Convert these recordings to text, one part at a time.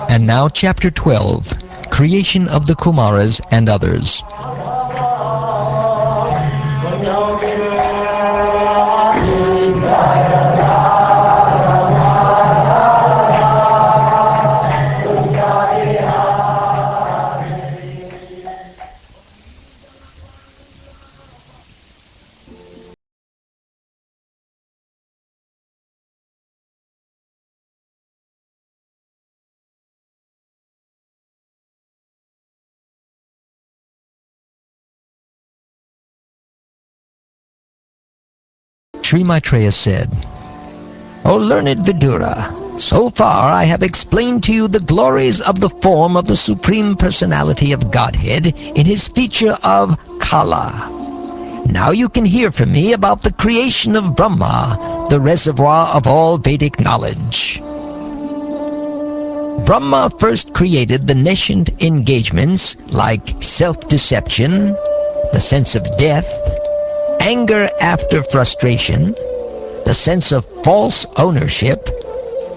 And now chapter 12, Creation of the Kumaras and Others. Sri Maitreya said, O learned Vidura, so far I have explained to you the glories of the form of the Supreme Personality of Godhead in his feature of Kala. Now you can hear from me about the creation of Brahma, the reservoir of all Vedic knowledge. Brahma first created the nascent engagements like self-deception, the sense of death, anger after frustration, the sense of false ownership,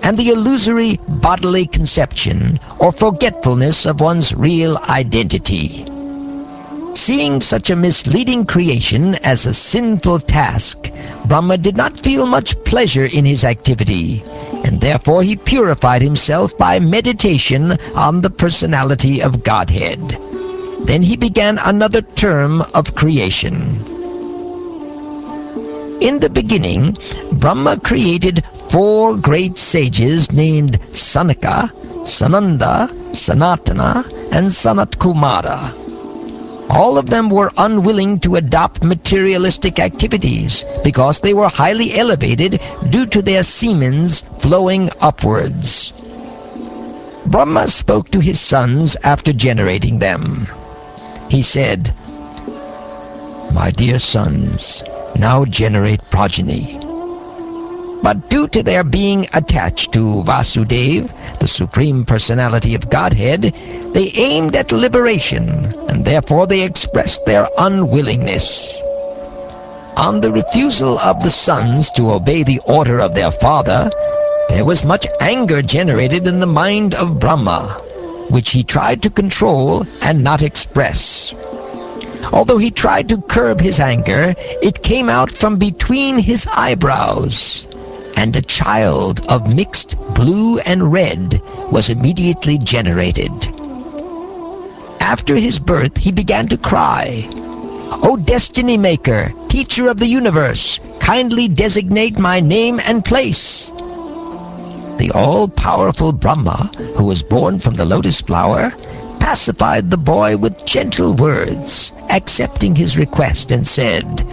and the illusory bodily conception or forgetfulness of one's real identity. Seeing such a misleading creation as a sinful task, Brahma did not feel much pleasure in his activity, and therefore he purified himself by meditation on the personality of Godhead. Then he began another term of creation. In the beginning, Brahma created 4 great sages named Sanaka, Sananda, Sanatana, and Sanatkumara. All of them were unwilling to adopt materialistic activities because they were highly elevated due to their semens flowing upwards. Brahma spoke to his sons after generating them. He said, My dear sons, now generate progeny. But due to their being attached to Vasudeva, the Supreme Personality of Godhead, they aimed at liberation, and therefore they expressed their unwillingness. On the refusal of the sons to obey the order of their father, there was much anger generated in the mind of Brahma, which he tried to control and not express. Although he tried to curb his anger, it came out from between his eyebrows, and a child of mixed blue and red was immediately generated. After his birth, he began to cry, O Destiny Maker, Teacher of the Universe, kindly designate my name and place. The all-powerful Brahma, who was born from the lotus flower, pacified the boy with gentle words, accepting his request, and said,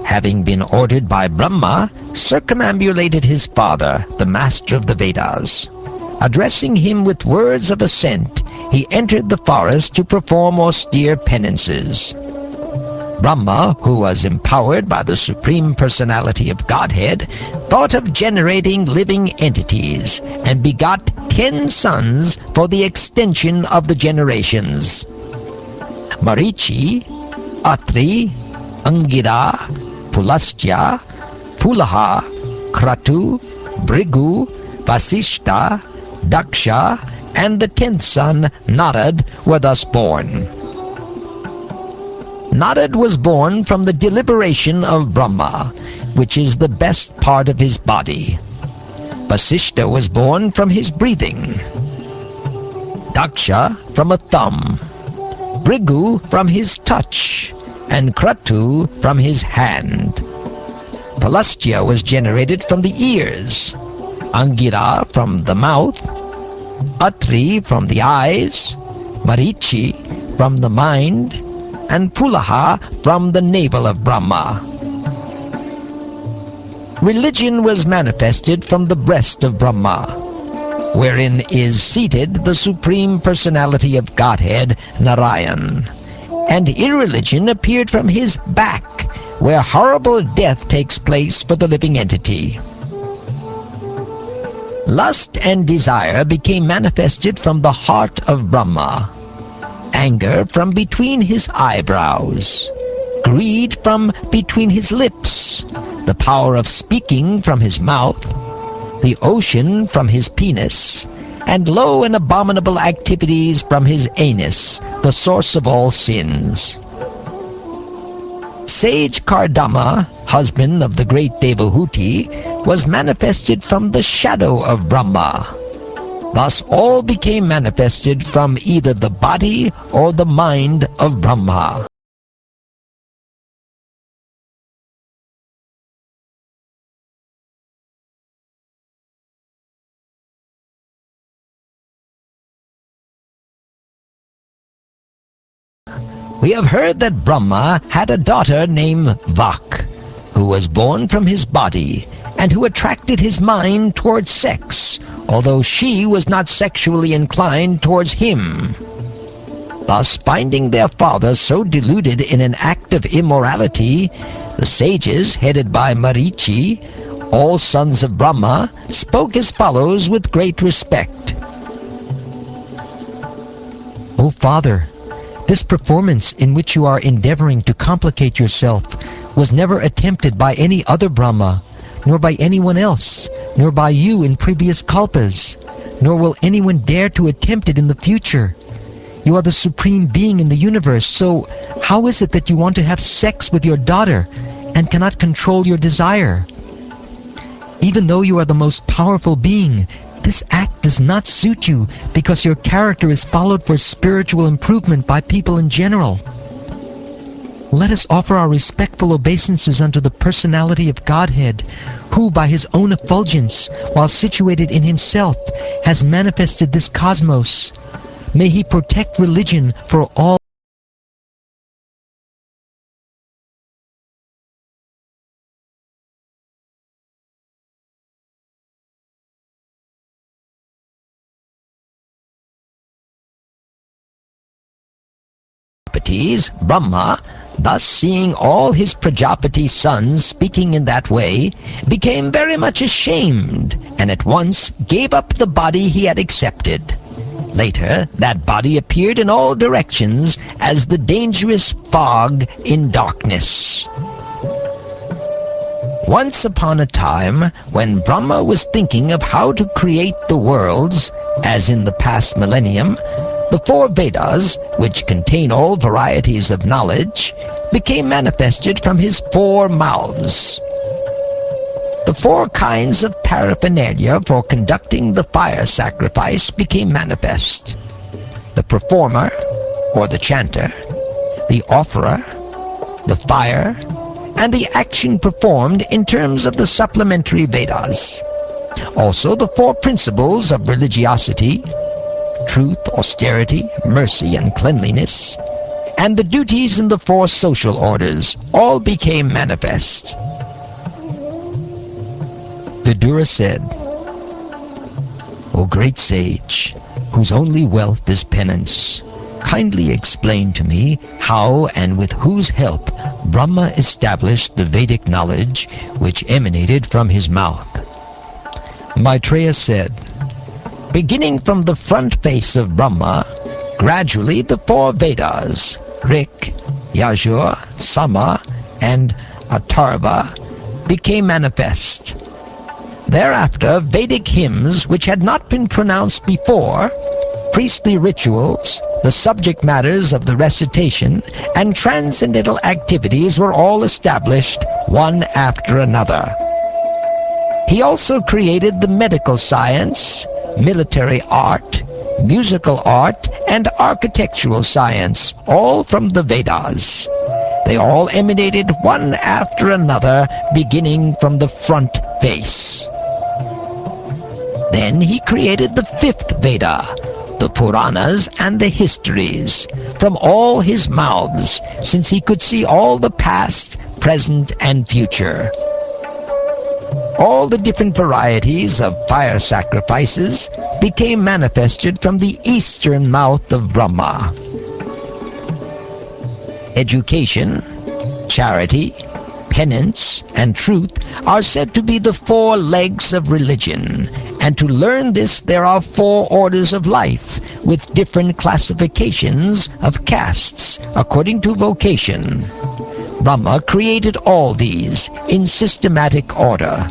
having been ordered by Brahma, circumambulated his father, the master of the Vedas. Addressing him with words of assent, he entered the forest to perform austere penances. Brahma, who was empowered by the Supreme Personality of Godhead, thought of generating living entities, and begot 10 sons for the extension of the generations. Marichi, Atri, Angira, Pulastya, Pulaha, Kratu, Brigu, Vasishta, Daksha, and the 10th son, Narad, were thus born. Narad was born from the deliberation of Brahma, which is the best part of his body. Vasishta was born from his breathing, Daksha from a thumb, Brigu from his touch, and Kratu from his hand. Pulastya was generated from the ears, Angira from the mouth, Atri from the eyes, Marichi from the mind, and Pulaha from the navel of Brahma. Religion was manifested from the breast of Brahma, wherein is seated the Supreme Personality of Godhead, Narayan. And irreligion appeared from his back, where horrible death takes place for the living entity. Lust and desire became manifested from the heart of Brahma, anger from between his eyebrows, greed from between his lips, the power of speaking from his mouth, the ocean from his penis, and low and abominable activities from his anus, the source of all sins. Sage Kardama, husband of the great Devahuti, was manifested from the shadow of Brahma. Thus all became manifested from either the body or the mind of Brahma. We have heard that Brahma had a daughter named Vak, who was born from his body, and who attracted his mind towards sex, although she was not sexually inclined towards him. Thus, finding their father so deluded in an act of immorality, the sages, headed by Marichi, all sons of Brahma, spoke as follows with great respect. O father, this performance in which you are endeavoring to complicate yourself was never attempted by any other Brahma, nor by anyone else, nor by you in previous kalpas, nor will anyone dare to attempt it in the future. You are the supreme being in the universe, so how is it that you want to have sex with your daughter and cannot control your desire? Even though you are the most powerful being, this act does not suit you because your character is followed for spiritual improvement by people in general. Let us offer our respectful obeisances unto the personality of Godhead, who by his own effulgence, while situated in himself, has manifested this cosmos. May he protect religion for all. Brahma, thus seeing all his Prajapati sons speaking in that way, became very much ashamed, and at once gave up the body he had accepted. Later, that body appeared in all directions as the dangerous fog in darkness. Once upon a time, when Brahma was thinking of how to create the worlds, as in the past millennium, the 4 Vedas, which contain all varieties of knowledge, became manifested from his 4 mouths. The 4 kinds of paraphernalia for conducting the fire sacrifice became manifest. The performer, or the chanter, the offerer, the fire, and the action performed in terms of the supplementary Vedas. Also the 4 principles of religiosity, truth, austerity, mercy, and cleanliness, and the duties in the 4 social orders all became manifest. Vidura said, "O great sage, whose only wealth is penance, kindly explain to me how and with whose help Brahma established the Vedic knowledge which emanated from his mouth." Maitreya said, "Beginning from the front face of Brahma, gradually the 4 Vedas, Rik, Yajur, Sama, and Atharva, became manifest. Thereafter, Vedic hymns which had not been pronounced before, priestly rituals, the subject matters of the recitation, and transcendental activities were all established one after another. He also created the medical science, military art, musical art, and architectural science, all from the Vedas. They all emanated one after another, beginning from the front face. Then he created the 5th Veda, the Puranas and the histories, from all his mouths, since he could see all the past, present, and future. All the different varieties of fire sacrifices became manifested from the eastern mouth of Brahma. Education, charity, penance, and truth are said to be the 4 legs of religion, and to learn this there are 4 orders of life, with different classifications of castes according to vocation. Brahma created all these in systematic order.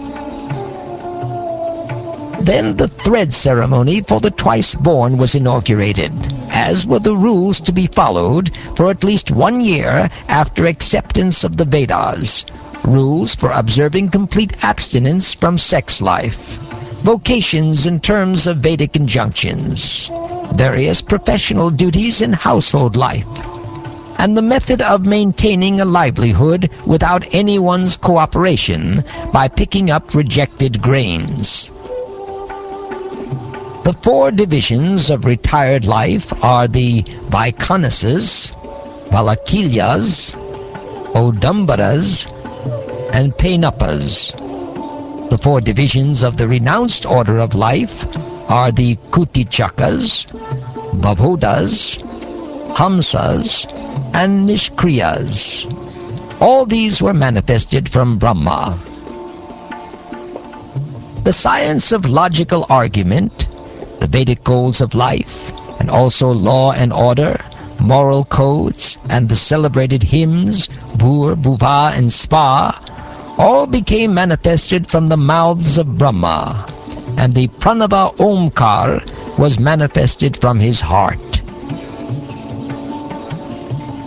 Then the thread ceremony for the twice-born was inaugurated, as were the rules to be followed for at least 1 year after acceptance of the Vedas, rules for observing complete abstinence from sex life, vocations in terms of Vedic injunctions, various professional duties in household life, and the method of maintaining a livelihood without anyone's cooperation by picking up rejected grains. The 4 divisions of retired life are the Vaikanasas, Valakilyas, Odambaras, and Painappas. The 4 divisions of the renounced order of life are the Kutichakas, Bhavodas, Hamsas, and Nishkriyas. All these were manifested from Brahma. The science of logical argument, the Vedic goals of life, and also law and order, moral codes, and the celebrated hymns, Bhur, Bhuva, and Spa, all became manifested from the mouths of Brahma, and the Pranava Omkar was manifested from his heart.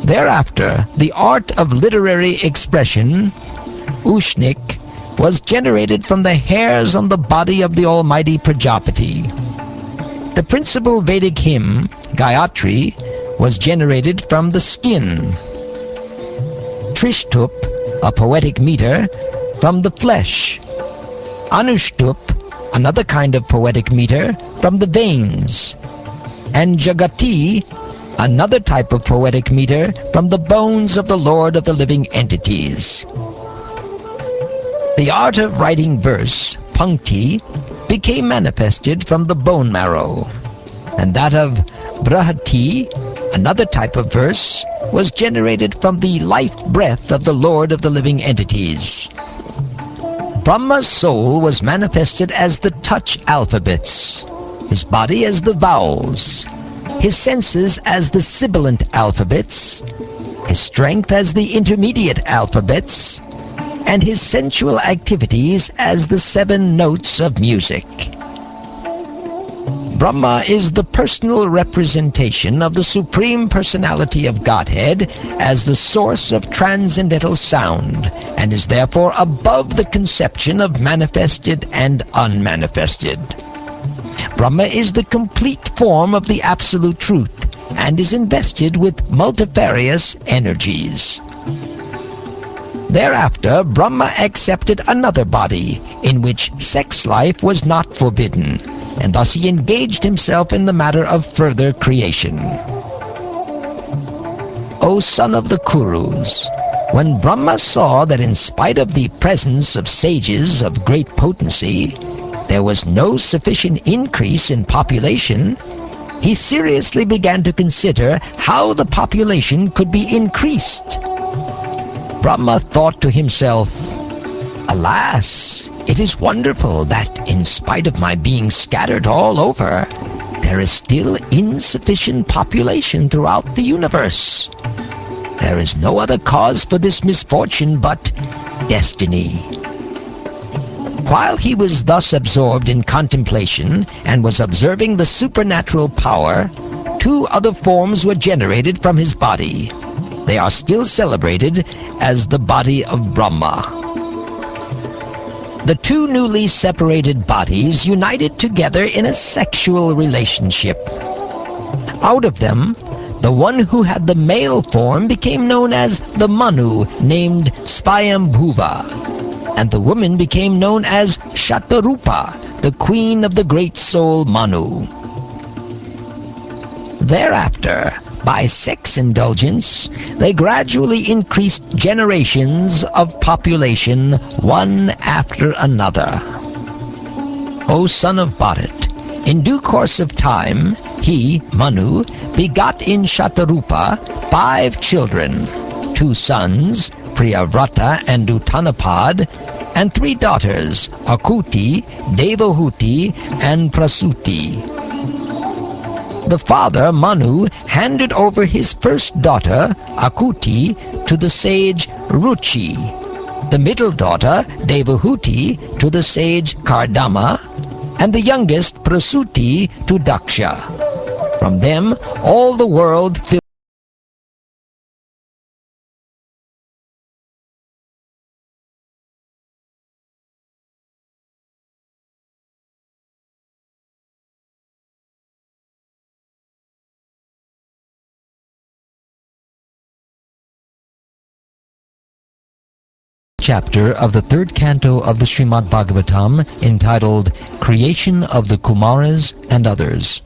Thereafter, the art of literary expression, Ushnik, was generated from the hairs on the body of the almighty Prajapati. The principal Vedic hymn, Gayatri, was generated from the skin. Trishtup, a poetic meter, from the flesh. Anushtup, another kind of poetic meter, from the veins. And Jagati, another type of poetic meter, from the bones of the Lord of the living entities. The art of writing verse, Pankti, became manifested from the bone marrow, and that of Brahati, another type of verse, was generated from the life breath of the Lord of the living entities. Brahma's soul was manifested as the touch alphabets, his body as the vowels, his senses as the sibilant alphabets, his strength as the intermediate alphabets, and his sensual activities as the 7 notes of music. Brahma is the personal representation of the Supreme Personality of Godhead as the source of transcendental sound, and is therefore above the conception of manifested and unmanifested. Brahma is the complete form of the Absolute Truth, and is invested with multifarious energies. Thereafter, Brahma accepted another body, in which sex life was not forbidden, and thus he engaged himself in the matter of further creation. O son of the Kurus, when Brahma saw that in spite of the presence of sages of great potency, there was no sufficient increase in population, he seriously began to consider how the population could be increased. Brahma thought to himself, "Alas, it is wonderful that in spite of my being scattered all over, there is still insufficient population throughout the universe. There is no other cause for this misfortune but destiny." While he was thus absorbed in contemplation and was observing the supernatural power, two other forms were generated from his body. They are still celebrated as the body of Brahma. The two newly separated bodies united together in a sexual relationship. Out of them, the one who had the male form became known as the Manu, named Svayambhuva, and the woman became known as Shatarupa, the queen of the great soul Manu. Thereafter, by sex indulgence, they gradually increased generations of population one after another. O son of Bharat, in due course of time, he, Manu, begot in Shatarupa 5 children, 2 sons, Priyavrata and Uttanapad, and 3 daughters, Akuti, Devahuti, and Prasuti. The father, Manu, handed over his first daughter, Akuti, to the sage Ruchi, the middle daughter, Devahuti, to the sage Kardama, and the youngest, Prasuti, to Daksha. From them, all the world filled. Chapter of the 3rd canto of the Srimad Bhagavatam, entitled Creation of the Kumaras and Others.